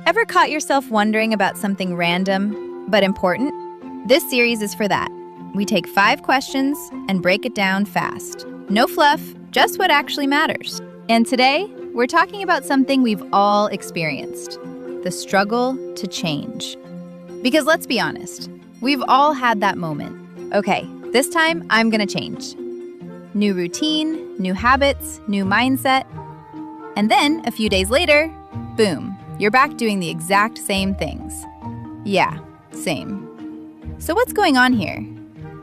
Ever caught yourself wondering about something random but important? This series is for that. We take 5 questions and break it down fast. No fluff, just what actually matters. And today, we're talking about something we've all experienced: the struggle to change. Because let's be honest, we've all had that moment. Okay, this time I'm gonna change. New routine, new habits, new mindset. And then, a few days later, boom, you're back doing the exact same things. Yeah, same. So what's going on here?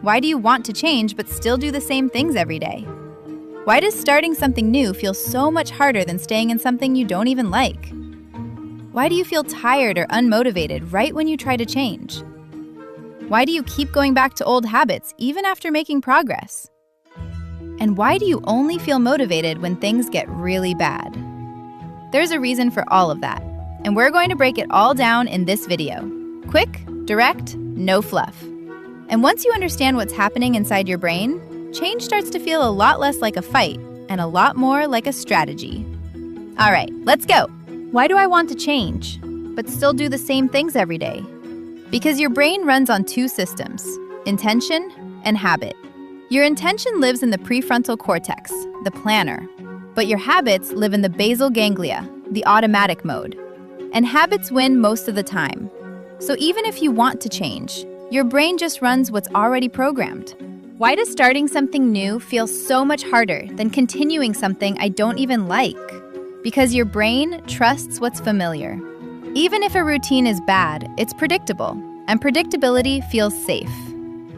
Why do you want to change but still do the same things every day? Why does starting something new feel so much harder than staying in something you don't even like? Why do you feel tired or unmotivated right when you try to change? Why do you keep going back to old habits even after making progress? And why do you only feel motivated when things get really bad? There's a reason for all of that, and we're going to break it all down in this video. Quick, direct, no fluff. And once you understand what's happening inside your brain, change starts to feel a lot less like a fight and a lot more like a strategy. All right, let's go. Why do I want to change, but still do the same things every day? Because your brain runs on 2 systems: intention and habit. Your intention lives in the prefrontal cortex, the planner, but your habits live in the basal ganglia, the automatic mode. And habits win most of the time. So even if you want to change, your brain just runs what's already programmed. Why does starting something new feel so much harder than continuing something I don't even like? Because your brain trusts what's familiar. Even if a routine is bad, it's predictable, and predictability feels safe.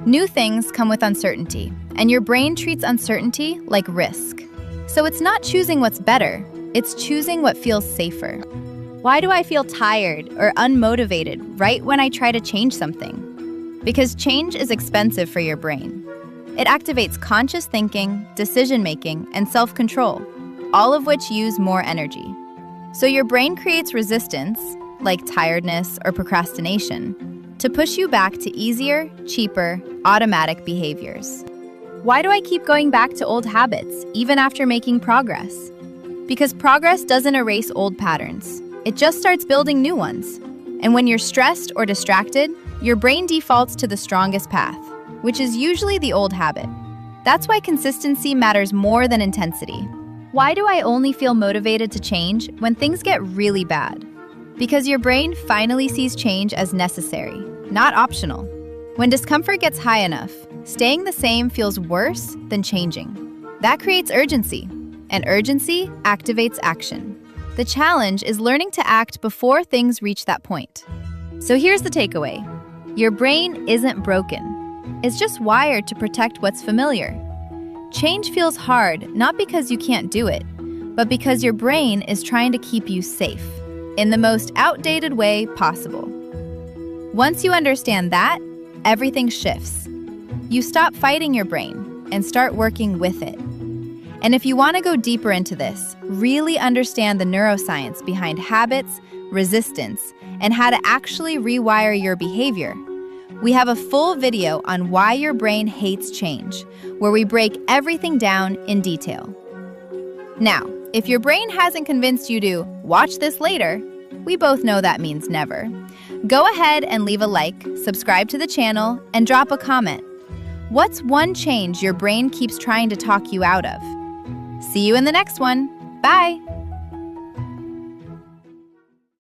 New things come with uncertainty, and your brain treats uncertainty like risk. So it's not choosing what's better, it's choosing what feels safer. Why do I feel tired or unmotivated right when I try to change something? Because change is expensive for your brain. It activates conscious thinking, decision-making, and self-control, all of which use more energy. So your brain creates resistance, like tiredness or procrastination, to push you back to easier, cheaper, automatic behaviors. Why do I keep going back to old habits, even after making progress? Because progress doesn't erase old patterns. It just starts building new ones. And when you're stressed or distracted, your brain defaults to the strongest path, which is usually the old habit. That's why consistency matters more than intensity. Why do I only feel motivated to change when things get really bad? Because your brain finally sees change as necessary, not optional. When discomfort gets high enough, staying the same feels worse than changing. That creates urgency, and urgency activates action. The challenge is learning to act before things reach that point. So here's the takeaway. Your brain isn't broken. It's just wired to protect what's familiar. Change feels hard not because you can't do it, but because your brain is trying to keep you safe in the most outdated way possible. Once you understand that, everything shifts. You stop fighting your brain and start working with it. And if you want to go deeper into this, really understand the neuroscience behind habits, resistance, and how to actually rewire your behavior, we have a full video on why your brain hates change, where we break everything down in detail. Now, if your brain hasn't convinced you to watch this later, we both know that means never. Go ahead and leave a like, subscribe to the channel, and drop a comment. What's one change your brain keeps trying to talk you out of? See you in the next one. Bye!